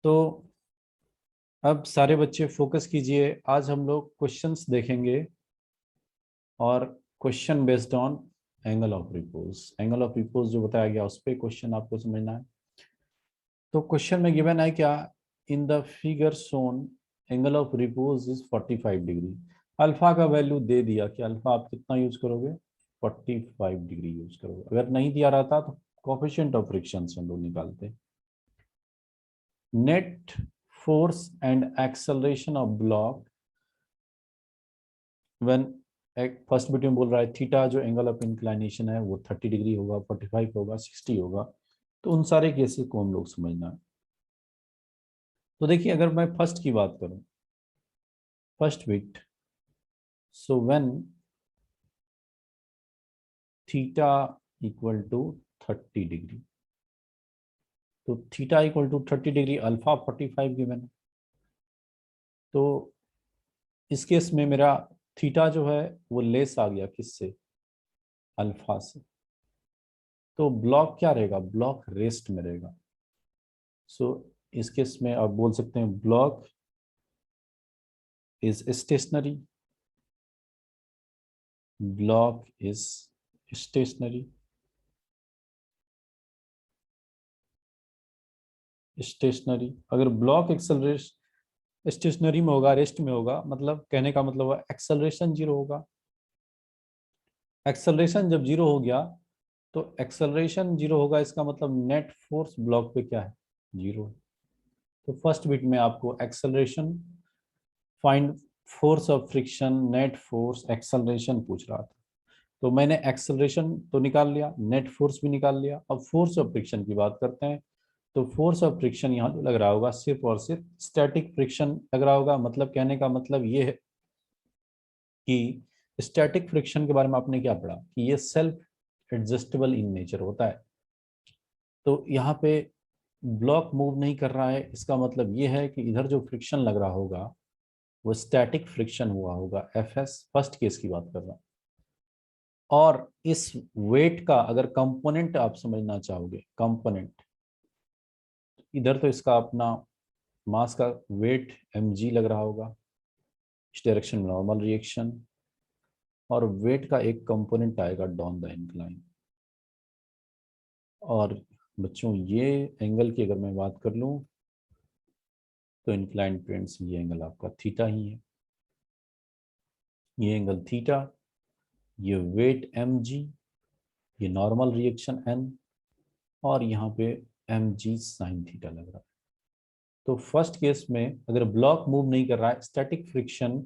तो अब सारे बच्चे फोकस कीजिए। आज हम लोग क्वेश्चंस देखेंगे और question based on angle of repose. Angle of repose जो बताया गया उस पर क्वेश्चन आपको समझना है। तो क्वेश्चन में गिवन है क्या, इन the figure shown angle of repose is 45 degree. Alpha का वैल्यू दे दिया कि अल्फा आप कितना यूज करोगे, 45 डिग्री यूज करोगे। अगर नहीं दिया रहता तो कोफिशिएंट ऑफ फ्रिक्शन से हम लोग निकालते। Net force and acceleration of block when, first bit में बोल रहा है थीटा जो एंगल ऑफ इंक्लाइनेशन है वो 30 डिग्री होगा, 45 होगा, 60 होगा। तो उन सारे केसेस को हम लोग समझना है। तो देखिए अगर मैं फर्स्ट की बात करूं, first beat, so when theta equal to 30 degree, तो theta equal to 30 degree, alpha 45 given है। तो इस केस में मेरा थीटा जो है वो लेस आ गया किससे, अल्फा से। तो ब्लॉक क्या रहेगा, ब्लॉक रेस्ट में रहेगा। सो इस केस में आप बोल सकते हैं block is stationary, block is stationary, stationary. अगर ब्लॉक एक्सेलरेशन स्टेशनरी में होगा, रेस्ट में होगा, मतलब कहने का मतलब एक्सेलरेशन जीरो होगा। एक्सेलरेशन जब जीरो हो गया तो एक्सेलरेशन जीरो होगा, इसका मतलब नेट फोर्स ब्लॉक पे क्या है, जीरो। तो फर्स्ट बिट में आपको acceleration, find force of friction, net force, acceleration पूछ रहा था। तो मैंने एक्सेलरेशन तो निकाल लिया, नेट फोर्स भी निकाल लिया। अब फोर्स ऑफ फ्रिक्शन की बात करते हैं। तो फोर्स ऑफ फ्रिक्शन यहाँ जो लग रहा होगा सिर्फ और सिर्फ स्टैटिक फ्रिक्शन लग रहा होगा। मतलब कहने का मतलब ये है कि स्टैटिक फ्रिक्शन के बारे में आपने क्या पढ़ा कि ये सेल्फ एडजस्टेबल इन नेचर होता है। तो यहाँ पे ब्लॉक मूव नहीं कर रहा है, इसका मतलब ये है कि इधर जो फ्रिक्शन लग रहा होगा वो स्टैटिक फ्रिक्शन हुआ होगा, एफ एस। फर्स्ट केस की बात कर रहा हूँ। और इस वेट का अगर कंपोनेंट आप समझना चाहोगे, कंपोनेंट, इधर तो इसका अपना मास का वेट mg लग रहा होगा, इस डायरेक्शन में नॉर्मल रिएक्शन, और वेट का एक कंपोनेंट आएगा डाउन द इंक्लाइन। और बच्चों ये एंगल की अगर मैं बात कर लूँ तो इंक्लाइन प्लेन से ये एंगल आपका थीटा ही है, ये एंगल थीटा, ये वेट mg, ये नॉर्मल रिएक्शन n, और यहाँ पे mg साइन थीटा लग रहा है। तो फर्स्ट केस में अगर ब्लॉक मूव नहीं कर रहा है, स्टैटिक फ्रिक्शन,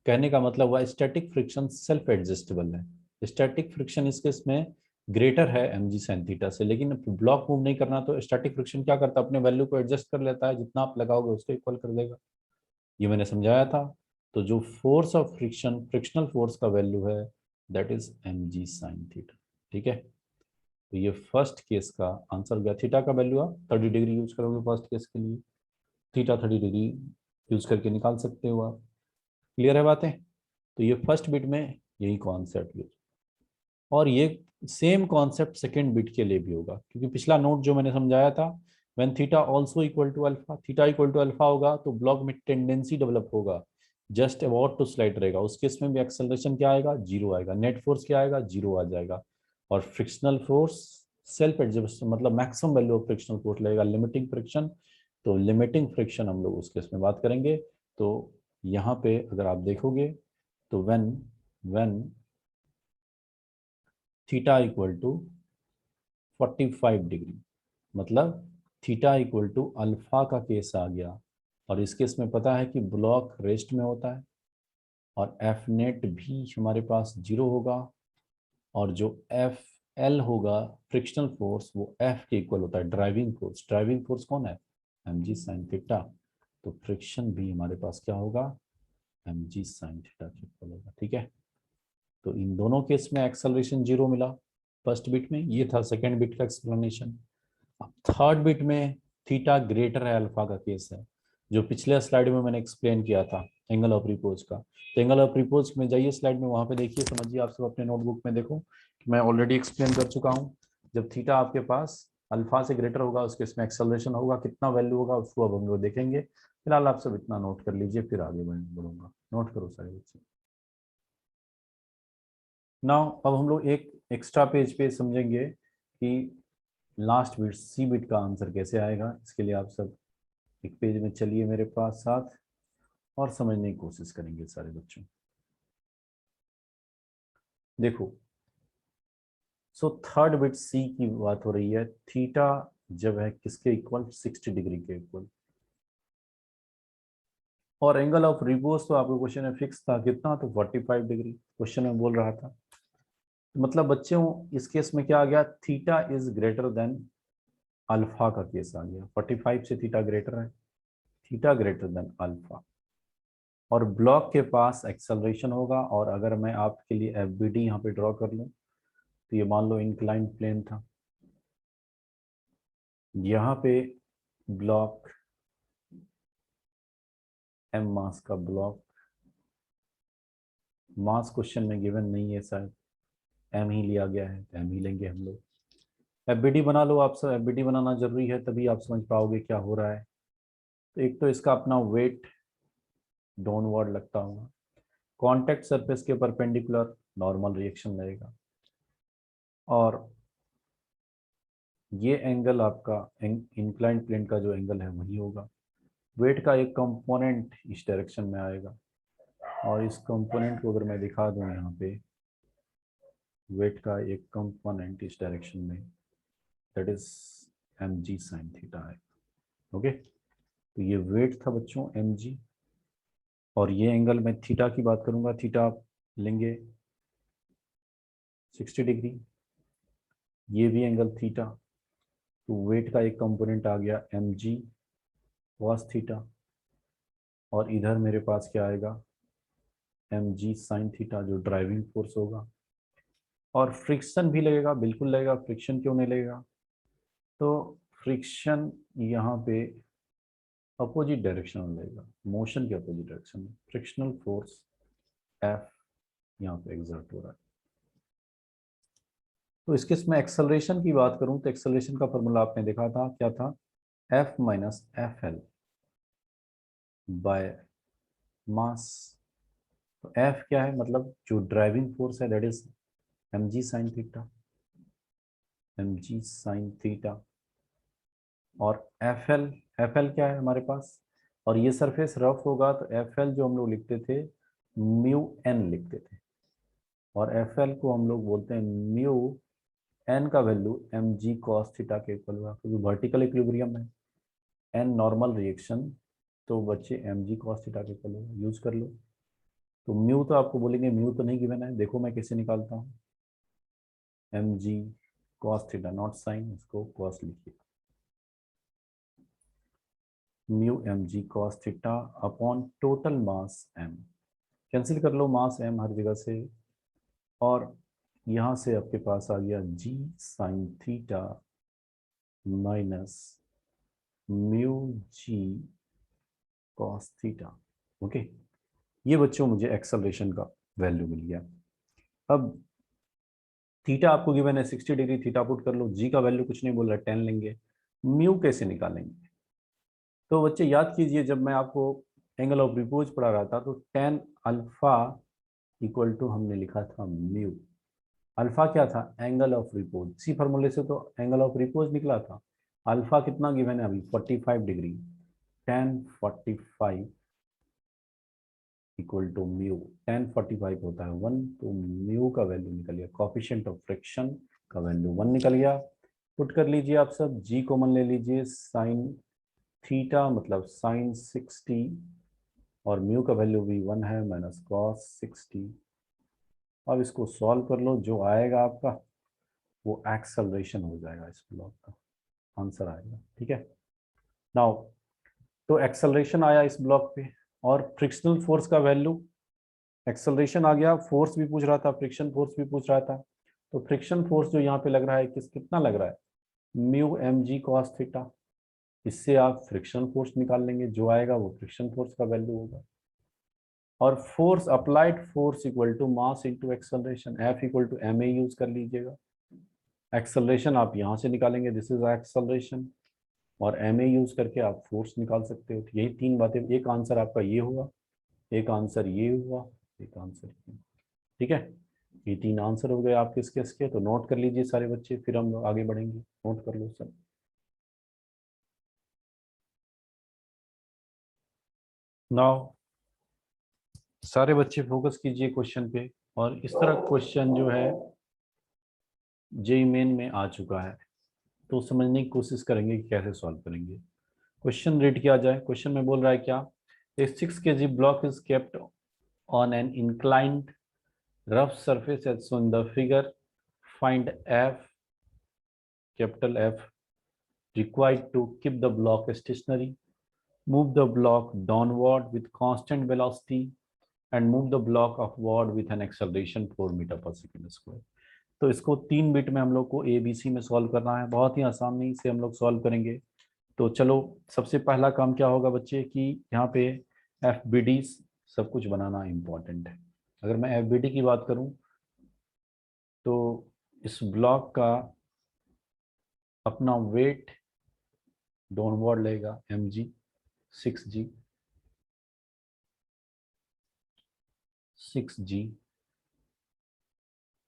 कहने का मतलब हुआ स्टैटिक फ्रिक्शन सेल्फ एडजस्टेबल है। स्टैटिक फ्रिक्शन इस केस में ग्रेटर है mg साइन थीटा से। लेकिन ब्लॉक मूव नहीं करना तो स्टैटिक फ्रिक्शन क्या करता है, अपने वैल्यू को एडजस्ट कर लेता है, जितना आप लगाओगे उसको इक्वल कर देगा। ये मैंने समझाया था। तो जो force of friction, frictional force का वैल्यू है that is mg sine theta. ठीक है, तो ये फर्स्ट केस का आंसर गया। थीटा का वैल्यू आप 30 डिग्री यूज करोगे फर्स्ट केस के लिए, थीटा 30 डिग्री यूज करके निकाल सकते हो आप। क्लियर है बातें। तो ये फर्स्ट बिट में यही कॉन्सेप्ट यूज, और ये सेम कॉन्सेप्ट सेकेंड बिट के लिए भी होगा, क्योंकि पिछला नोट जो मैंने समझाया था, when theta also equal to alpha, theta equal to alpha होगा तो ब्लॉक में टेंडेंसी डेवलप होगा, जस्ट अबाउट टू स्लाइड रहेगा। उस केस में भी एक्सेलरेशन क्या आएगा, जीरो आएगा। नेट फोर्स क्या आएगा, जीरो आ जाएगा। और फ्रिक्शनल फोर्स सेल्फ एडजस्ट, मतलब maximum value of frictional force लगेगा, लिमिटिंग फ्रिक्शन। तो लिमिटिंग फ्रिक्शन हम लोग उस केस में बात करेंगे। तो यहाँ पे अगर आप देखोगे तो when when theta equal to 45 degree, मतलब थीटा इक्वल टू अल्फा का केस आ गया। और इस केस में पता है कि ब्लॉक रेस्ट में होता है, और एफ नेट भी हमारे पास जीरो होगा, और जो एफ एल होगा फ्रिक्शनल फोर्स वो एफ के इक्वल होता है, ड्राइविंग फोर्स। ड्राइविंग फोर्स कौन है, mg साइन थीटा। तो फ्रिक्शन भी हमारे पास क्या होगा, mg साइन थीटा के इक्वल होगा। ठीक है, तो इन दोनों केस में एक्सेलरेशन जीरो मिला फर्स्ट बिट में। ये था सेकेंड बिट का एक्सप्लेनेशन। अब थर्ड बिट में थीटा ग्रेटर है अल्फा का केस है, जो पिछले स्लाइड में मैंने एक्सप्लेन किया था एंगल ऑफ रिपोज का। तो एंगल ऑफ रिपोज में जाइए स्लाइड में, वहां पे देखिए, समझिए। आप सब अपने नोटबुक में देखो कि मैं ऑलरेडी एक्सप्लेन कर चुका हूँ। जब थीटा आपके पास अल्फा से ग्रेटर होगा उसके इसमें एक्सेलरेशन होगा, कितना वैल्यू होगा उसको अब हम लोग देखेंगे। फिलहाल आप सब इतना नोट कर लीजिए, फिर आगे बढ़ूंगा। नोट करो सारे बच्चे। नाउ अब हम लोग एक एक्स्ट्रा पेज पे समझेंगे कि लास्ट बिट सी बिट का आंसर कैसे आएगा। इसके लिए आप सब एक पेज में चलिए मेरे पास साथ और समझने की कोशिश करेंगे सारे बच्चों। देखो, सो थर्ड बिट सी की बात हो रही है, थीटा जब है किसके इक्वल, 60 डिग्री के इक्वल। और एंगल ऑफ रिपोज तो आपको क्वेश्चन में फिक्स था कितना, तो 45 डिग्री क्वेश्चन में बोल रहा था। मतलब बच्चों इस केस में क्या आ गया, theta is greater than alpha का केस आ गया। 45 से थीटा ग्रेटर है, थीटा ग्रेटर देन अल्फा। और ब्लॉक के पास एक्सेलरेशन होगा। और अगर मैं आपके लिए एफ बी डी यहाँ पे ड्रॉ कर लूँ, तो ये मान लो इंक्लाइंड प्लेन था, यहाँ पे ब्लॉक एम मास का ब्लॉक, मास क्वेश्चन में गिवन नहीं है शायद, एम ही लिया गया है तो एम ही लेंगे हम लोग। एफबीडी बना लो आप सब, एफबीडी बनाना जरूरी है तभी आप समझ पाओगे क्या हो रहा है। तो एक तो इसका अपना वेट डाउनवर्ड लगता होगा, कांटेक्ट सरफेस के परपेंडिकुलर नॉर्मल रिएक्शन लगेगा, और ये एंगल आपका इंक्लाइंड प्लेन का जो एंगल है वही होगा। वेट का एक कंपोनेंट इस डायरेक्शन में आएगा, और इस कंपोनेंट को अगर मैं दिखा दूं यहाँ पे, वेट का एक कंपोनेंट इस डायरेक्शन में, that is m g sine theta है। ओके, तो ये वेट था बच्चों एम जी, और ये एंगल मैं थीटा की बात करूंगा, थीटा आप लेंगे 60 डिग्री, ये भी एंगल थीटा। तो वेट का एक कंपोनेंट आ गया एम जी कॉस थीटा, और इधर मेरे पास क्या आएगा, एम जी साइन थीटा जो ड्राइविंग फोर्स होगा। और फ्रिक्शन भी लगेगा, बिल्कुल लगेगा, फ्रिक्शन क्यों नहीं लगेगा, तो फ्रिक्शन यहाँ पे अपोजिट डायरेक्शन में लगेगा, मोशन के अपोजिट डायरेक्शन में। फ्रिक्शनल फोर्स एफ यहाँ पे एग्जर्ट हो रहा है। तो इसके इसमें एक्सेलरेशन की बात करूं तो एक्सेलरेशन का फॉर्मूला आपने देखा था, क्या था, f minus f l by mass. तो एफ क्या है, मतलब जो ड्राइविंग फोर्स है that is m g sine theta, m g sine theta. और एफ एल क्या है हमारे पास, और ये सरफेस रफ होगा तो एफ एल जो हम लोग लिखते थे म्यू एन लिखते थे, और एफ एल को हम लोग बोलते हैं म्यू एन का value m g cos theta के इक्वल होगा, क्योंकि वर्टिकल इक्विलिब्रियम है, एन नॉर्मल रिएक्शन, तो बच्चे एम जी कॉस थीटा के इक्वल होगा, यूज कर लो। तो म्यू तो आपको बोलेंगे म्यू तो नहीं गिवन है, देखो मैं कैसे निकालता हूँ, m g cos theta not sine, इसको कॉस लिखिए, mu m g cos theta upon total mass m, cancel कर लो मास एम हर जगह से, और यहाँ से आपके पास आ गया जी sine theta minus mu G cos theta. Okay, ये बच्चों मुझे एक्सेलरेशन का वैल्यू मिल गया। अब थीटा आपको गिवन है 60 डिग्री, थीटा पुट कर लो, जी का वैल्यू कुछ नहीं बोल रहा है 10 लेंगे, म्यू कैसे निकालेंगे। तो बच्चे याद कीजिए जब मैं आपको एंगल ऑफ रिपोज पढ़ा रहा था तो टेन अल्फा इक्वल टू हमने लिखा था म्यू। अल्फा क्या था, एंगल ऑफ रिपोज, इसी फॉर्मूले से तो एंगल ऑफ रिपोज निकला था। अल्फा कितना गिवन है अभी 45 डिग्री, tan 45 equal to mu, tan 45 होता है 1, तो म्यू का वैल्यू निकल गया, कॉफिशिएंट ऑफ फ्रिक्शन का वैल्यू 1 निकल गया। पुट कर लीजिए आप सब, जी कॉमन ले लीजिए, साइन थीटा मतलब साइन 60, और म्यू का वैल्यू भी 1 है माइनस कॉस 60। अब इसको सॉल्व कर लो, जो आएगा आपका वो एक्सेलरेशन हो जाएगा, इस ब्लॉक का आंसर आएगा। ठीक है, नाउ तो एक्सेलरेशन आया इस ब्लॉक पे, और फ्रिक्शनल फोर्स का वैल्यू, एक्सेलरेशन आ गया, फोर्स भी पूछ रहा था, फ्रिक्शन फोर्स भी पूछ रहा था। तो फ्रिक्शन फोर्स जो यहाँ पे लग रहा है कितना लग रहा है, mu m g cos theta, इससे आप फ्रिक्शन फोर्स निकाल लेंगे, जो आएगा वो फ्रिक्शन फोर्स का वैल्यू होगा। और force applied force equal to mass into acceleration, f equal to m a use कर लीजिएगा। एक्सेलरेशन आप यहाँ से निकालेंगे, दिस इज एक्सेलरेशन, और एम ए यूज करके आप फोर्स निकाल सकते हो। तो यही तीन बातें, एक आंसर आपका ये हुआ, एक आंसर ये हुआ, एक आंसर ये। ठीक है, ये तीन आंसर हो गए आपके इसके। तो नोट कर लीजिए सारे बच्चे, फिर हम लोग आगे बढ़ेंगे। नोट कर लो सब। नाउ सारे बच्चे फोकस कीजिए क्वेश्चन पे। और इस तरह क्वेश्चन जो है जेई मेन में आ चुका है, तो समझने की कोशिश करेंगे कि कैसे सॉल्व करेंगे। क्वेश्चन रीड किया जाए। क्वेश्चन में बोल रहा है क्या, ए 6 kg block is kept on an inclined rough surface as shown in the figure. Find F, capital F, required to keep the block stationary. Move the block downward with constant velocity and move the block upward with an acceleration 4 metre पर second square. तो इसको 3 bit में हम लोग को ए b सी में solve करना है। बहुत ही आसानी से हम लोग सॉल्व करेंगे। तो चलो, सबसे पहला काम क्या होगा बच्चे कि यहाँ पे एफ बी डी सब कुछ बनाना इम्पोर्टेंट है। अगर मैं एफ बी डी की बात करूँ तो इस ब्लॉक का अपना वेट डाउनवर्ड लेगा एम जी 6G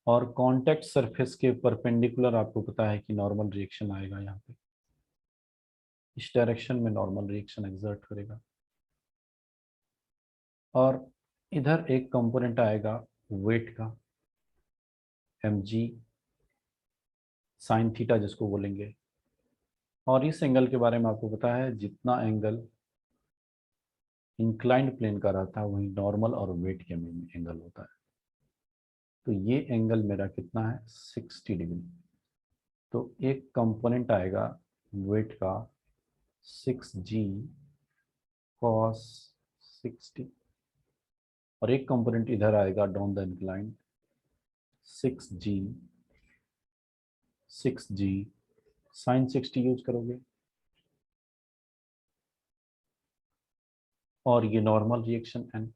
और कांटेक्ट सरफेस के परपेंडिकुलर आपको पता है कि नॉर्मल रिएक्शन आएगा। यहाँ पे इस डायरेक्शन में नॉर्मल रिएक्शन एक्सर्ट करेगा। और इधर एक कंपोनेंट आएगा वेट का, एम जी साइन थीटा जिसको बोलेंगे। और इस एंगल के बारे में आपको पता है, जितना एंगल इंक्लाइंड प्लेन का रहता है वही नॉर्मल और वेट के में एंगल होता है। तो ये एंगल मेरा कितना है, 60 डिग्री। तो एक कंपोनेंट आएगा वेट का 6G cos 60 और एक कंपोनेंट इधर आएगा down the incline 6G sine 60 use करोगे और ये नॉर्मल रिएक्शन एन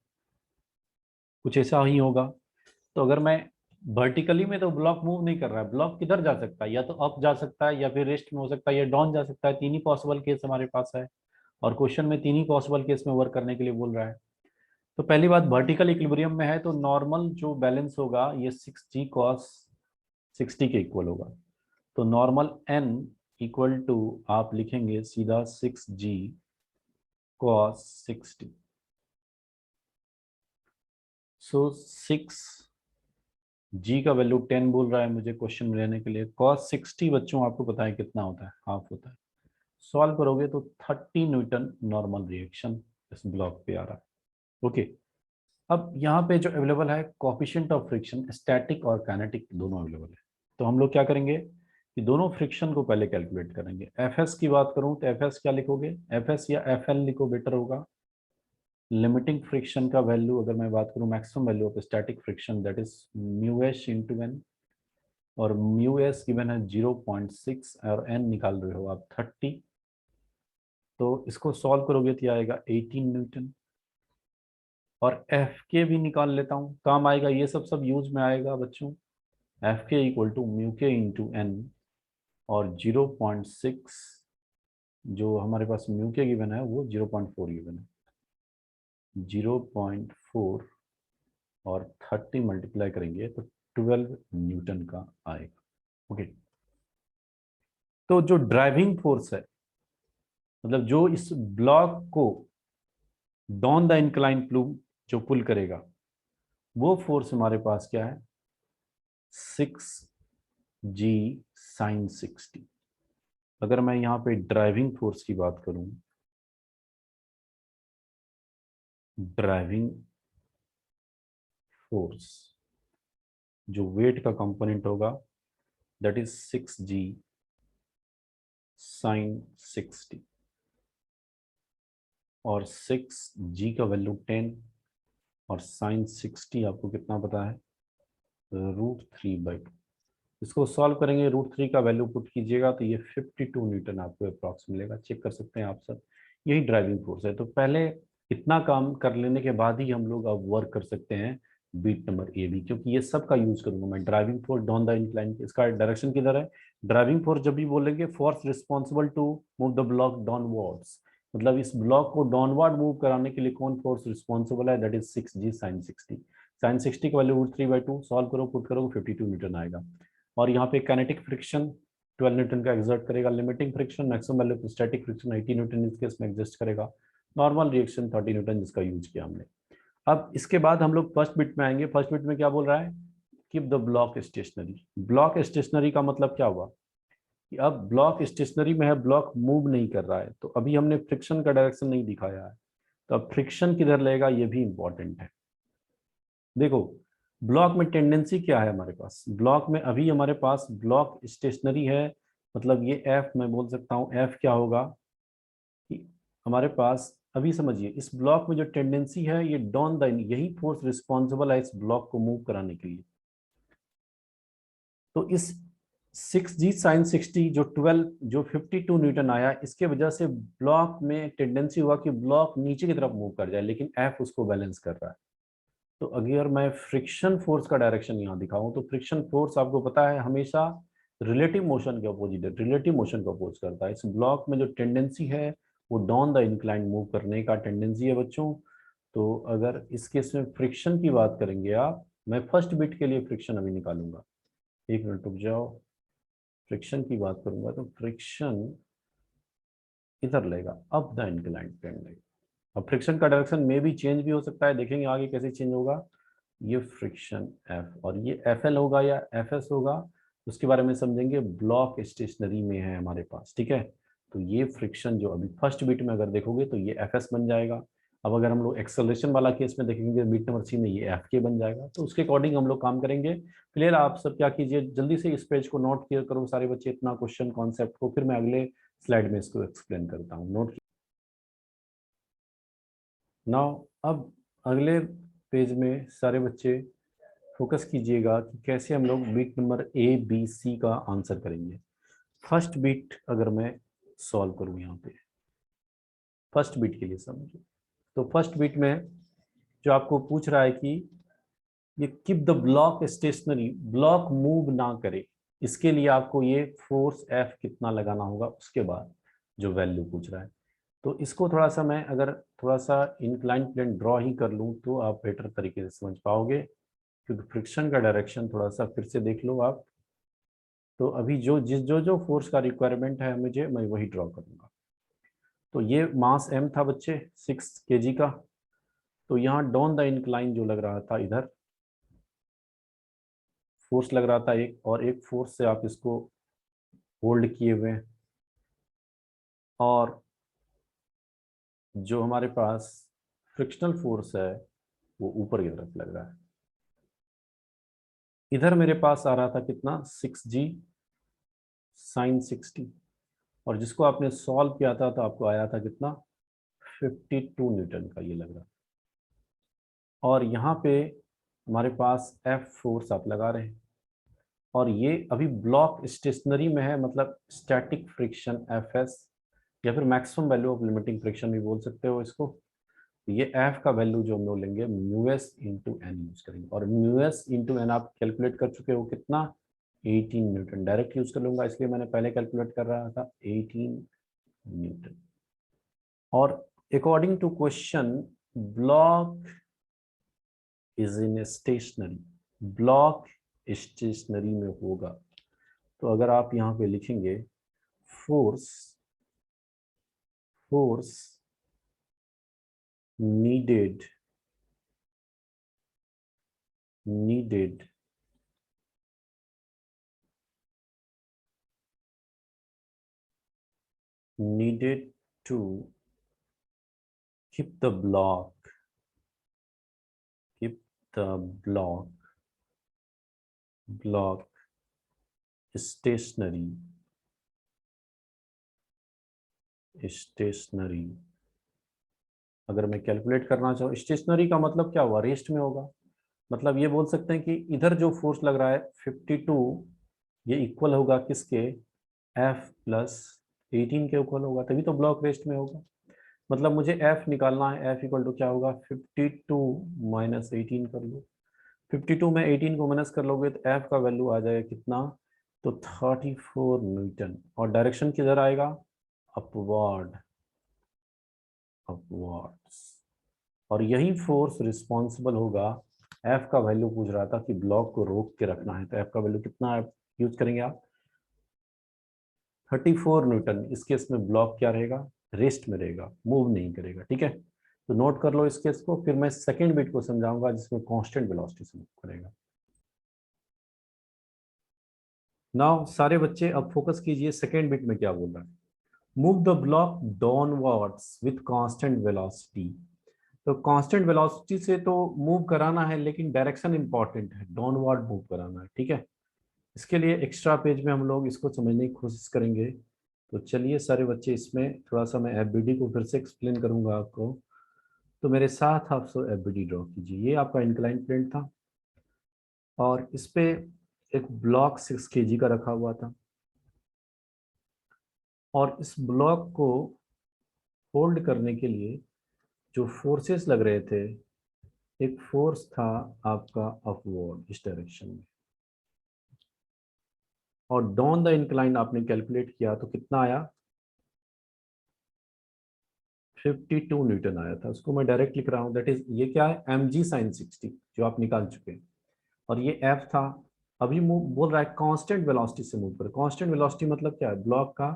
कुछ ऐसा ही होगा। तो अगर मैं वर्टिकली में, तो ब्लॉक मूव नहीं कर रहा है, ब्लॉक किधर जा सकता है, या तो अप जा सकता है या फिर रेस्ट में हो सकता है या डाउन जा सकता है। तीन ही पॉसिबल केस हमारे पास है और क्वेश्चन में तीन ही पॉसिबल केस में वर्क करने के लिए बोल रहा है। तो पहली बात, वर्टिकल इक्विलिब्रियम में है तो नॉर्मल जो बैलेंस होगा ये 6G cos 60 के इक्वल होगा। तो नॉर्मल n इक्वल टू आप लिखेंगे सीधा 6G cos 60। सो 6G का वैल्यू 10 बोल रहा है मुझे क्वेश्चन में लेने के लिए। cos 60 बच्चों आपको पता है कितना होता है, हाफ होता है। सॉल्व करोगे तो 30 न्यूटन नॉर्मल रिएक्शन इस ब्लॉक पे आ रहा है। ओके, अब यहाँ पे जो अवेलेबल है कोएफिशिएंट ऑफ फ्रिक्शन, स्टैटिक और काइनेटिक दोनों अवेलेबल है। तो हम लोग क्या करेंगे कि दोनों फ्रिक्शन को पहले कैलकुलेट करेंगे। एफ एस की बात करूं तो एफ एस क्या लिखोगे, एफ एस या एफ एल लिखो बेटर होगा। लिमिटिंग फ्रिक्शन का वैल्यू अगर मैं बात करूं, maximum value of static friction that is mu h into n, और म्यू एस गिवन है 0.6 और एन निकाल रहे हो आप 30। तो इसको सॉल्व करोगे तो आएगा 18 न्यूटन। और एफ के भी निकाल लेता हूँ, काम आएगा, ये सब यूज में आएगा बच्चों। एफ के इक्वल टू म्यू के इंटू एन, और 0.6 जो हमारे पास म्यू के गिवन है वो 0.4 गिवन है। 0.4 और 30 मल्टीप्लाई करेंगे तो 12 न्यूटन का आएगा। ओके, तो जो ड्राइविंग फोर्स है, मतलब जो इस ब्लॉक को डाउन द इंक्लाइन प्लूम जो पुल करेगा, वो फोर्स हमारे पास क्या है, 6G साइन 60। अगर मैं यहाँ पे ड्राइविंग फोर्स की बात करूं, ड्राइविंग फोर्स जो वेट का कंपोनेंट होगा दैट इज 6G साइन 60, और 6G का वैल्यू 10 और साइन 60 आपको कितना पता है, √3/2। इसको सॉल्व करेंगे, √3 का वैल्यू पुट कीजिएगा तो ये 52 न्यूटन आपको अप्रॉक्स मिलेगा। चेक कर सकते हैं आप सब, यही ड्राइविंग फोर्स है। तो पहले इतना काम कर लेने के बाद ही हम लोग अब वर्क कर सकते हैं बीट नंबर ए बी, क्योंकि ये सब का यूज करूंगा मैं। Driving force down the incline, इसका डायरेक्शन किधर है? ड्राइविंग फोर्स जब भी बोलेंगे force responsible to move the block downwards, मतलब इस ब्लॉक को डाउनवर्ड मूव कराने के लिए कौन फोर्स रिस्पॉन्सिबल है? That is 6g sin 60। sin 60 का वैल्यू √3/2, सॉल्व करो पुट करो 52 न्यूटन आएगा। और यहाँ पे काइनेटिक फ्रिक्शन 12 न्यूटन का एग्जर्ट करेगा, limiting friction maximum value static friction 80 Newton इस केस में एग्जिस्ट करेगा, नॉर्मल रिएक्शन 30 न्यूटन जिसका यूज किया हमने। अब इसके बाद हम लोग फर्स्ट बिट में आएंगे। फर्स्ट बिट में क्या बोल रहा है? Keep the block stationary. Block stationary का मतलब क्या हुआ कि अब ब्लॉक स्टेशनरी में है, ब्लॉक मूव नहीं कर रहा है, तो अभी हमने फ्रिक्शन का डायरेक्शन नहीं दिखाया है, तो अब फ्रिक्शन किधर लेगा ये भी इंपॉर्टेंट है। देखो ब्लॉक में टेंडेंसी क्या है हमारे पास? ब्लॉक में अभी हमारे पास ब्लॉक स्टेशनरी है, मतलब ये एफ मैं बोल सकता हूँ, एफ क्या होगा कि हमारे पास अभी समझिए इस ब्लॉक में जो टेंडेंसी है ये डाउन द, यही फोर्स रिस्पॉन्सिबल है इस ब्लॉक को मूव कराने के लिए। तो इस 6g sin 60 जो 12 जो 52 न्यूटन आया, इसके वजह से ब्लॉक में टेंडेंसी हुआ कि ब्लॉक नीचे की तरफ मूव कर जाए, लेकिन एफ उसको बैलेंस कर रहा है। तो अगर मैं फ्रिक्शन फोर्स का डायरेक्शन यहाँ दिखाऊं तो फ्रिक्शन फोर्स आपको पता है हमेशा रिलेटिव मोशन के अपोजिट है, रिलेटिव मोशन को अपोज करता है। इस ब्लॉक में जो टेंडेंसी है वो डाउन द इंक्लाइन मूव करने का टेंडेंसी है बच्चों। तो अगर इस केस में फ्रिक्शन की बात करेंगे आप, मैं फर्स्ट बिट के लिए फ्रिक्शन अभी निकालूंगा, एक मिनट रुक जाओ। फ्रिक्शन की बात करूंगा तो फ्रिक्शन इधर लेगा, अप द इंक्लाइन प्लेन लेगा। अब फ्रिक्शन का डायरेक्शन में भी चेंज भी हो सकता है, देखेंगे आगे कैसे चेंज होगा। ये फ्रिक्शन एफ और ये एफ एल होगा या एफ एस होगा, उसके बारे में समझेंगे। ब्लॉक स्टेशनरी में है हमारे पास, ठीक है। तो ये फ्रिक्शन जो अभी फर्स्ट बीट में अगर देखोगे तो ये एफ एस बन जाएगा। अब अगर हम लोग एक्सेलरेशन वाला केस में देखेंगे बीट नंबर सी में, ये एफ के बन जाएगा। तो उसके अकॉर्डिंग हम लोग काम करेंगे। क्लियर? आप सब क्या कीजिए, जल्दी से इस पेज को नोट क्लियर करो सारे बच्चे, इतना क्वेश्चन कॉन्सेप्ट को, फिर मैं अगले स्लाइड में इसको एक्सप्लेन करता हूँ। नोट नाउ, अब अगले पेज में सारे बच्चे फोकस कीजिएगा कि कैसे हम लोग bit number a b c का आंसर करेंगे। फर्स्ट बीट अगर मैं सॉल्व करूं यहाँ पे, फर्स्ट बीट के लिए समझो। तो फर्स्ट बीट में जो आपको पूछ रहा है कि ये keep the block stationary, block move ना करे, इसके लिए आपको ये फोर्स एफ कितना लगाना होगा, उसके बाद जो वैल्यू पूछ रहा है। तो इसको थोड़ा सा मैं अगर थोड़ा सा इंक्लाइन प्लेन ड्रॉ ही कर लूँ तो आप बेटर तरीके से समझ पाओगे, क्योंकि फ्रिक्शन का डायरेक्शन थोड़ा सा फिर से देख लो आप। तो अभी जो फोर्स का रिक्वायरमेंट है मुझे, मैं वही ड्रॉ करूंगा। तो ये मास एम था बच्चे 6 kg का। तो यहाँ डाउन द इंक्लाइन जो लग रहा था, इधर फोर्स लग रहा था एक, और एक फोर्स से आप इसको होल्ड किए हुए हैं, और जो हमारे पास फ्रिक्शनल फोर्स है वो ऊपर की तरफ लग रहा है। इधर मेरे पास आ रहा था कितना, 6g sin 60, और जिसको आपने सॉल्व किया था तो आपको आया था कितना, 52 न्यूटन का ये लग रहा। और यहाँ पे हमारे पास एफ फोर्स आप लगा रहे हैं, और ये अभी ब्लॉक स्टेशनरी में है, मतलब स्टैटिक फ्रिक्शन एफ एस, या फिर maximum value of limiting friction भी बोल सकते हो इसको। तो ये एफ का वैल्यू जो हम लोग लेंगे mu s into n use करेंगे, और म्यू एस इंटू एन आप कैलकुलेट कर चुके हो कितना, 18 न्यूटन। डायरेक्ट यूज कर लूंगा इसलिए मैंने पहले कैलकुलेट कर रहा था 18 न्यूटन। और according to question, block is in stationary, block stationary में होगा। तो अगर आप यहाँ पे लिखेंगे force, force needed, needed needed to keep the block, keep the block stationary, stationary। अगर मैं कैलकुलेट करना चाहूँ, स्टेशनरी का मतलब क्या हुआ, रेस्ट में होगा। मतलब ये बोल सकते हैं कि इधर जो फोर्स लग रहा है 52, ये इक्वल होगा किसके, F प्लस 18 के इक्वल होगा, तभी तो ब्लॉक रेस्ट में होगा। मतलब मुझे F निकालना है, F इक्वल टू क्या होगा, 52 माइनस 18 कर लो। 52 में 18 को माइनस कर लोगे तो एफ का वैल्यू आ जाएगा कितना, तो 34 न्यूटन। और डायरेक्शन किधर आएगा, अपवर्ड, अपवर्ड्स। और यही फोर्स रिस्पॉन्सिबल होगा, एफ का वैल्यू पूछ रहा था कि ब्लॉक को रोक के रखना है, तो एफ का वैल्यू कितना यूज करेंगे आप, 34 न्यूटन। इस केस में ब्लॉक क्या रहेगा, रेस्ट में रहेगा, मूव नहीं करेगा। ठीक है, तो नोट कर लो इस केस को, फिर मैं सेकेंड बिट को समझाऊंगा जिसमें कांस्टेंट वेलोसिटी से मूव करेगा। नाउ सारे बच्चे अब फोकस कीजिए, सेकेंड बिट में क्या बोल रहा है, move the block downwards with constant velocity. तो कांस्टेंट वेलोसिटी से तो मूव कराना है, लेकिन डायरेक्शन इंपॉर्टेंट है, डाउनवर्ड मूव कराना है। ठीक है, इसके लिए एक्स्ट्रा पेज में हम लोग इसको समझने की कोशिश करेंगे। तो चलिए सारे बच्चे, इसमें थोड़ा सा मैं एफबीडी को फिर से एक्सप्लेन करूंगा आपको। तो मेरे साथ आप सब एफबीडी ड्रॉ कीजिए। ये आपका इंक्लाइन प्लेन था और इस पे एक ब्लॉक 6 kg का रखा हुआ था, और इस ब्लॉक को होल्ड करने के लिए जो फोर्सेस लग रहे थे, एक फोर्स था आपका अपवर्ड इस डायरेक्शन में, और डाउन द इंक्लाइन आपने कैलकुलेट किया तो कितना आया, 52 न्यूटन आया था। उसको मैं डायरेक्ट लिख रहा हूँ, दैट इज ये क्या है, mg sin 60 जो आप निकाल चुके हैं, और ये f था। अभी मूव बोल रहा है कांस्टेंट वेलोसिटी से मूव कर। कांस्टेंट वेलोसिटी मतलब क्या है, ब्लॉक का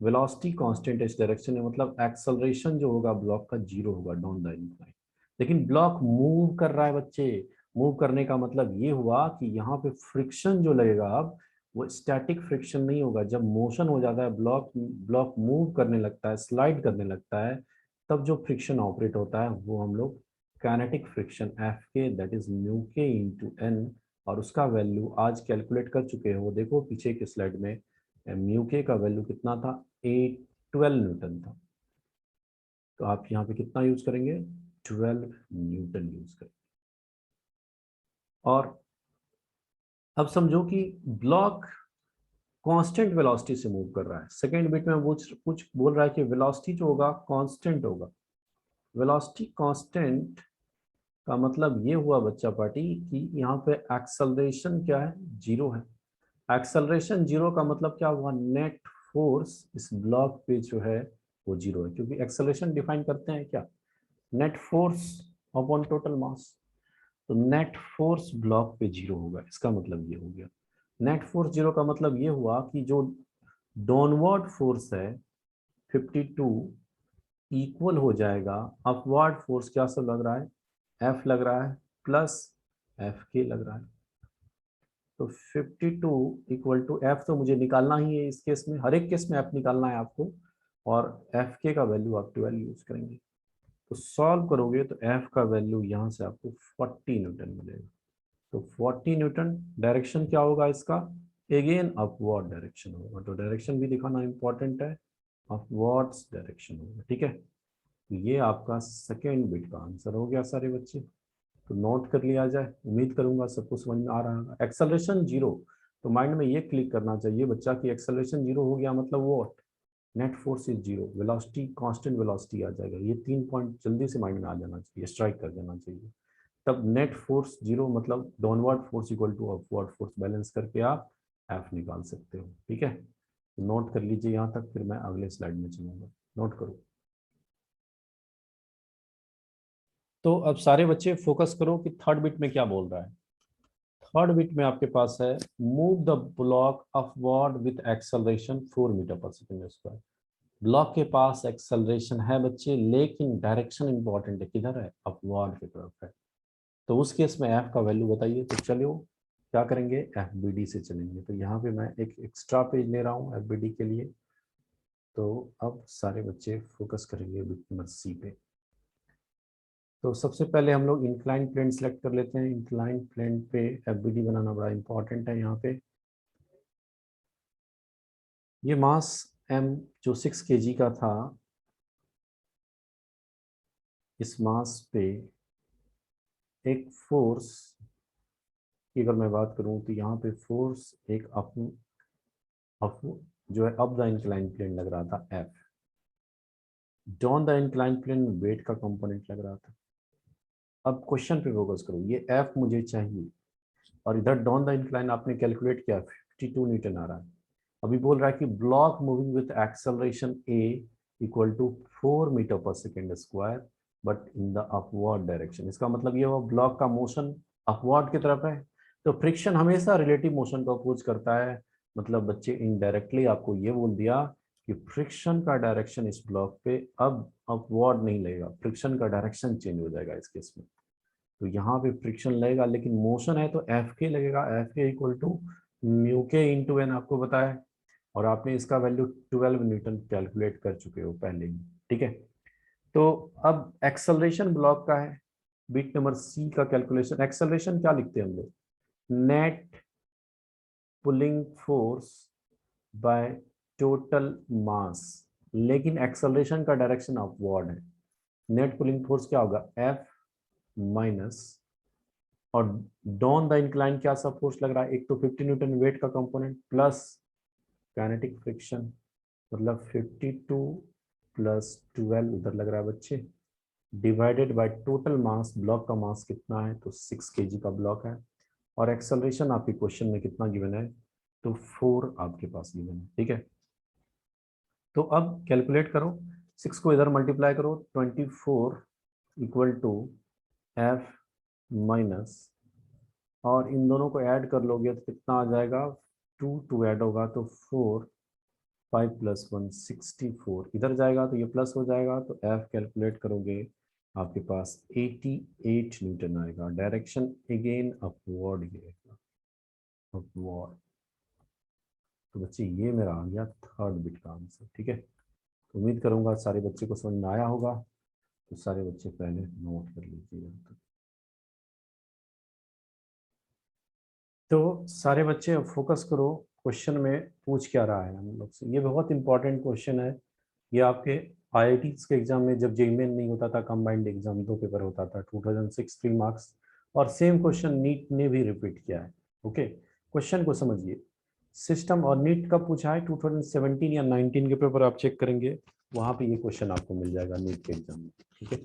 वेलोसिटी कांस्टेंट इस डायरेक्शन में, मतलब एक्सेलरेशन जो होगा ब्लॉक का जीरो होगा डाउन द इंक्लाइन। लेकिन ब्लॉक मूव कर रहा है बच्चे। मूव करने का मतलब ये हुआ कि यहाँ पे फ्रिक्शन जो लगेगा अब, वो स्टैटिक फ्रिक्शन नहीं होगा। जब मोशन हो जाता है, ब्लॉक ब्लॉक मूव करने लगता है, स्लाइड करने लगता है, तब जो फ्रिक्शन ऑपरेट होता है वो हम लोग काइनेटिक फ्रिक्शन एफ के, दैट इज म्यू के इंटू एन। और उसका वैल्यू आज कैलकुलेट कर चुके हो, देखो पीछे के स्लाइड में, म्यू के का वैल्यू कितना था, 12 न्यूटन था। तो आप यहाँ पे कितना यूज करेंगे, 12 न्यूटन यूज करेंगे। और अब समझो कि ब्लॉक कांस्टेंट वेलोसिटी से मूव कर रहा है। सेकेंड बिट में कुछ बोल रहा है कि वेलोसिटी जो होगा कांस्टेंट होगा। वेलोसिटी कांस्टेंट का मतलब ये हुआ बच्चा पार्टी कि यहाँ पे एक्सेलरेशन क्या है, जीरो है। एक्सेलरेशन जीरो का मतलब क्या हुआ, नेट फोर्स इस ब्लॉक पे जो है वो जीरो है, क्योंकि एक्सेलरेशन डिफाइन करते हैं क्या, नेट फोर्स अपॉन टोटल मास। तो नेट फोर्स ब्लॉक पे जीरो होगा, इसका मतलब ये हो गया। नेट फोर्स जीरो का मतलब ये हुआ कि जो डाउनवर्ड फोर्स है 52 इक्वल हो जाएगा अपवर्ड फोर्स, क्या सब लग रहा है, एफ लग रहा है प्लस एफ के लग रहा है। तो 52 इक्वल टू एफ तो मुझे निकालना ही है इस केस में, हर एक केस में एफ निकालना है आपको, और एफ के का वैल्यू आप 12 यूज करेंगे। तो सॉल्व करोगे तो एफ का वैल्यू यहाँ से आपको 40 न्यूटन मिलेगा। तो 40 न्यूटन डायरेक्शन क्या होगा इसका, अगेन अपवर्ड डायरेक्शन होगा। तो डायरेक्शन भी दिखाना इंपॉर्टेंट है, अपवर्ड्स डायरेक्शन होगा। ठीक है, तो ये आपका सेकेंड बिट का आंसर हो गया सारे बच्चे। तो नोट कर लिया जाए, उम्मीद करूंगा सबको समझ में आ रहा होगा। एक्सेलरेशन जीरो, तो माइंड में ये क्लिक करना चाहिए बच्चा कि एक्सेलरेशन जीरो हो गया मतलब वो net force is zero, velocity constant velocity आ जाएगा। ये 3 पॉइंट जल्दी से माइंड में आ जाना चाहिए, स्ट्राइक कर देना चाहिए। तब नेट फोर्स जीरो मतलब downward force equal to upward force, balance करके आप एफ निकाल सकते हो। ठीक है, तो नोट कर लीजिए यहाँ तक, फिर मैं अगले स्लाइड में चलूंगा। नोट करो। तो अब सारे बच्चे फोकस करो कि थर्ड बिट में क्या बोल रहा है। थर्ड बिट में आपके पास है, move the block upward with acceleration 4 metre पर सेकेंड स्क्वायर। ब्लॉक के पास एक्सेलरेशन है बच्चे, लेकिन डायरेक्शन इंपॉर्टेंट है, किधर है, अपवर्ड की तरफ है। तो उस केस में एफ का वैल्यू बताइए। तो चलो क्या करेंगे, एफ बी डी से चलेंगे। तो यहाँ पे मैं एक एक्स्ट्रा पेज ले रहा हूँ एफ बी डी के लिए। तो अब सारे बच्चे फोकस करेंगे बिट नंबर सी पे। तो सबसे पहले हम लोग इंक्लाइन प्लेन सेलेक्ट कर लेते हैं। इंक्लाइन प्लेन पे एफबीडी बनाना बड़ा इंपॉर्टेंट है। यहाँ पे ये मास एम जो 6 kg का था, इस मास पे एक फोर्स की अगर मैं बात करूं तो यहाँ पे फोर्स एक अप जो है अप द इंक्लाइन प्लेन लग रहा था f, down the incline plane weight का कंपोनेंट लग रहा था। अब क्वेश्चन पे फोकस करो, ये एफ मुझे चाहिए और इधर डाउन द इंक्लाइन आपने कैलकुलेट किया 52 न्यूटन आ रहा है। अभी बोल रहा है कि block moving with acceleration a equal to 4 metre पर second square but in the upward direction. इसका मतलब ये वो ब्लॉक का मोशन अपवर्ड की तरफ है। तो फ्रिक्शन हमेशा रिलेटिव मोशन को अपोज करता है। मतलब बच्चे इनडायरेक्टली आपको ये बोल दिया कि फ्रिक्शन का डायरेक्शन इस ब्लॉक पे अब अपवर्ड नहीं लगेगा, फ्रिक्शन का डायरेक्शन चेंज हो जाएगा इस केस में। तो यहाँ पे फ्रिक्शन लगेगा लेकिन मोशन है तो एफ के लगेगा, एफ के इक्वल टू म्यू के इंटू एन आपको पता है, और आपने इसका वैल्यू 12 न्यूटन कैलकुलेट कर चुके हो पहले ही। ठीक है, तो अब एक्सेलरेशन ब्लॉक का है, बिट नंबर सी का कैलकुलेशन। एक्सेलरेशन क्या लिखते हैं हम लोग, net pulling force by total mass, लेकिन एक्सेलरेशन का डायरेक्शन अपवर्ड है। नेट पुलिंग फोर्स क्या होगा, एफ माइनस, और डाउन द इंक्लाइन क्या सा फोर्स लग रहा है, एक तो 50 न्यूटन वेट का कंपोनेंट प्लस काइनेटिक फ्रिक्शन, मतलब 52 प्लस 12 उधर लग रहा है बच्चे, divided by total mass. Block का मास कितना है, तो 6 kg का ब्लॉक है, और एक्सेलरेशन आपके क्वेश्चन में कितना गिवन है, तो 4 आपके पास गिवन है। ठीक है, तो अब कैलकुलेट करो, 6 को इधर मल्टीप्लाई करो, 24 इक्वल टू एफ माइनस, और इन दोनों को ऐड कर लोगे तो कितना आ जाएगा, 2 ऐड होगा तो 4, 5 प्लस 1 64, इधर जाएगा तो ये प्लस हो जाएगा, तो एफ कैलकुलेट करोगे आपके पास 88 न्यूटन आएगा। डायरेक्शन अगेन अपवर्ड गिरेगा, अपवर्ड। तो बच्चे ये मेरा आ गया थर्ड बिट का आंसर। ठीक है, तो उम्मीद करूंगा सारे बच्चे को समझ में आया होगा, तो सारे बच्चे पहले नोट कर लीजिएगा। तो सारे बच्चे अब फोकस करो, क्वेश्चन में पूछ क्या रहा है हम लोग से। ये बहुत इंपॉर्टेंट क्वेश्चन है, ये आपके आईआईटीज के एग्जाम में जब जेईई मेन नहीं होता था, कंबाइंड एग्जाम 2 पेपर होता था, 2006 3 मार्क्स, और सेम क्वेश्चन नीट ने भी रिपीट किया है। ओके, क्वेश्चन को समझिए, सिस्टम, और नीट कब पूछा है, 2017 या 19 के पेपर आप चेक करेंगे, वहां पे ये क्वेश्चन आपको मिल जाएगा नीट के एग्जाम में। ठीक है,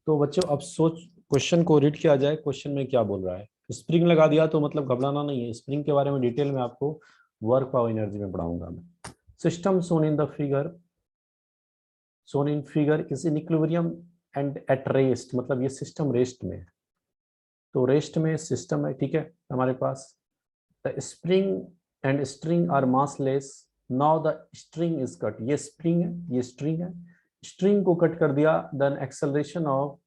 तो बच्चों अब सोच, क्वेश्चन को रीड किया जाए, क्वेश्चन में क्या बोल रहा है। स्प्रिंग लगा दिया तो मतलब घबराना नहीं है, स्प्रिंग के बारे में डिटेल में आपको वर्क पावर एनर्जी में पढ़ाऊंगा मैं। System shown in the figure, shown in figure is in equilibrium and at rest, मतलब ये सिस्टम रेस्ट में है, तो रेस्ट में सिस्टम है। ठीक है, हमारे पास the spring and string are massless, now the string is cut, ये स्प्रिंग है, ये स्ट्रिंग है, स्ट्रिंग को कट कर दिया, then acceleration of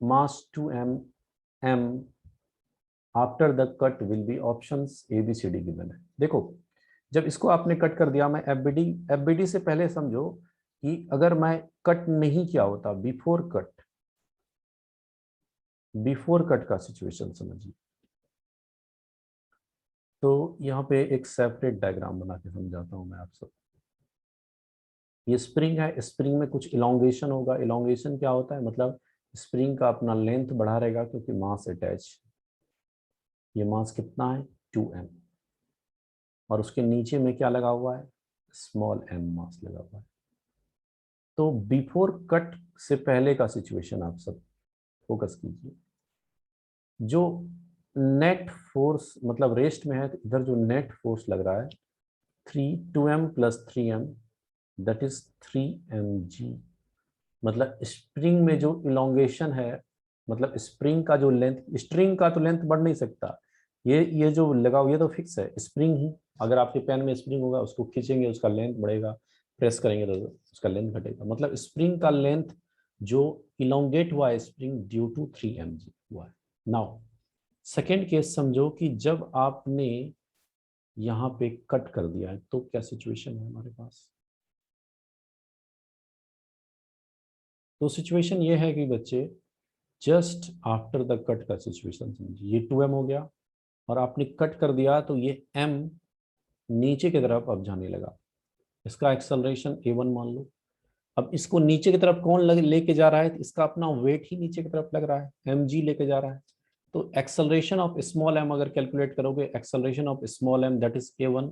mass 2m after the cut will be options ABCD given है। देखो, जब इसको आपने कट कर दिया, मैं FBD से पहले समझो कि अगर मैं कट नहीं किया होता, बिफोर कट का सिचुएशन समझिए, तो यहाँ पे एक सेपरेट डायग्राम बना के समझाता हूँ मैं आप सब। ये स्प्रिंग है, स्प्रिंग में कुछ इलोंगेशन होगा, इलोंगेशन क्या होता है, मतलब स्प्रिंग का अपना लेंथ बढ़ा रहेगा क्योंकि मास अटैच, ये मास कितना है 2m, और उसके नीचे में क्या लगा हुआ है, स्मॉल m मास लगा हुआ है। तो बिफोर कट से पहले का सिचुएशन आप सब फोकस कीजिए, जो नेट फोर्स, मतलब रेस्ट में है तो इधर जो नेट फोर्स लग रहा है 2m plus 3m, that is 3mg, मतलब स्प्रिंग में जो इलोंगेशन है, मतलब स्प्रिंग का जो लेंथ, स्ट्रिंग का तो लेंथ बढ़ नहीं सकता, ये जो लगा हुआ ये तो फिक्स है, स्प्रिंग ही, अगर आपके पेन में स्प्रिंग होगा उसको खींचेंगे उसका लेंथ बढ़ेगा, प्रेस करेंगे तो उसका लेंथ घटेगा, मतलब स्प्रिंग का लेंथ जो इलोंगेट हुआ है स्प्रिंग ड्यू टू 3mg हुआ है। नाउ सेकेंड केस समझो कि जब आपने यहाँ पे कट कर दिया है तो क्या सिचुएशन है हमारे पास। तो सिचुएशन ये है कि बच्चे जस्ट आफ्टर द कट का सिचुएशन समझिए, ये 2m हो गया और आपने कट कर दिया तो ये m नीचे की तरफ अब जाने लगा, इसका एक्सेलरेशन a1 मान लो। अब इसको नीचे की तरफ कौन लेके जा रहा है, तो इसका अपना वेट ही नीचे की तरफ लग रहा है, mg लेके जा रहा है। तो एक्सेलरेशन ऑफ स्मॉल m अगर कैलकुलेट करोगे, acceleration of small m that is a1,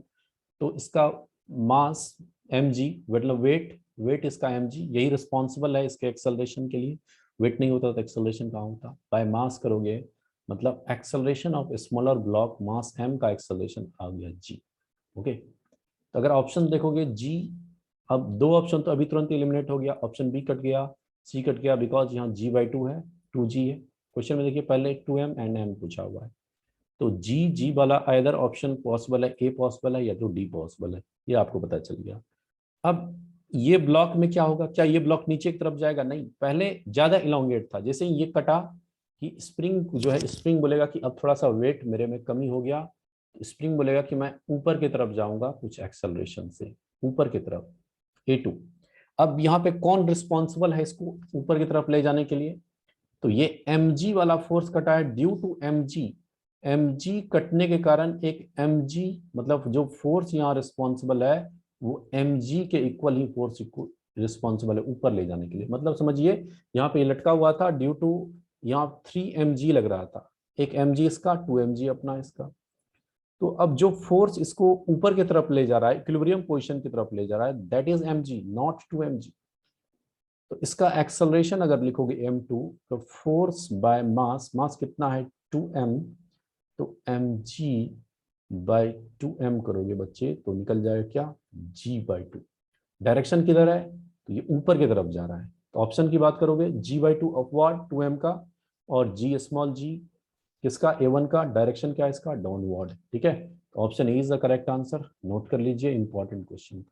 तो इसका मास mg, मतलब वेट इसका mg, यही रिस्पॉन्सिबल है इसके एक्सेलरेशन के लिए, वेट नहीं होता तो एक्सेलरेशन कहाँ होता? बाय मास करोगे, मतलब acceleration of smaller block mass m का एक्सेलरेशन आ गया g। ओके, तो अगर ऑप्शन देखोगे g, अब दो ऑप्शन तो अभी तुरंत एलिमिनेट हो गया, ऑप्शन बी कट गया, सी कट गया, बिकॉज यहाँ g/2 है, 2g है। क्वेश्चन में देखिए पहले 2m एंड m पूछा हुआ है, तो g वाला आइदर ऑप्शन पॉसिबल है, ए पॉसिबल है या तो डी पॉसिबल है, ये आपको पता चल गया। अब ये ब्लॉक में क्या होगा, क्या ये ब्लॉक नीचे की तरफ जाएगा? नहीं, पहले ज्यादा इलोंगेट था, जैसे ही ये कटा कि स्प्रिंग जो है, स्प्रिंग बोलेगा कि अब थोड़ा सा वेट मेरे में कमी हो गया, स्प्रिंग बोलेगा कि मैं ऊपर की तरफ जाऊंगा कुछ एक्सेलरेशन से, ऊपर की तरफ A2। अब यहाँ पे कौन रिस्पॉन्सिबल है इसको ऊपर की तरफ ले जाने के लिए? तो ये mg वाला फोर्स कटा है ड्यू टू mg कटने के कारण एक mg, मतलब जो फोर्स यहाँ रिस्पॉन्सिबल है वो mg के इक्वल ही फोर्स रिस्पॉन्सिबल है ऊपर ले जाने के लिए। मतलब समझिए यहाँ पे लटका हुआ था ड्यू टू, यहाँ 3mg लग रहा था, एक mg इसका, 2mg अपना इसका। तो अब जो फोर्स इसको ऊपर की तरफ ले जा रहा है, इक्विलिब्रियम पोजीशन की तरफ ले जा रहा है, that is mg not 2mg। तो इसका एक्सेलरेशन अगर लिखोगे m2, तो फोर्स बाय मास, मास कितना है 2m, तो mg बाय 2m करोगे बच्चे तो निकल जाएगा क्या, g/2। डायरेक्शन किधर है, तो ये ऊपर की तरफ जा रहा है, तो ऑप्शन की बात करोगे g/2 अपवर्ड 2m का, और g स्मॉल g किसका, A1 का, डायरेक्शन क्या है इसका, डाउनवर्ड। ठीक है, तो option A is the correct answer, note कर लीजिए, इंपॉर्टेंट क्वेश्चन।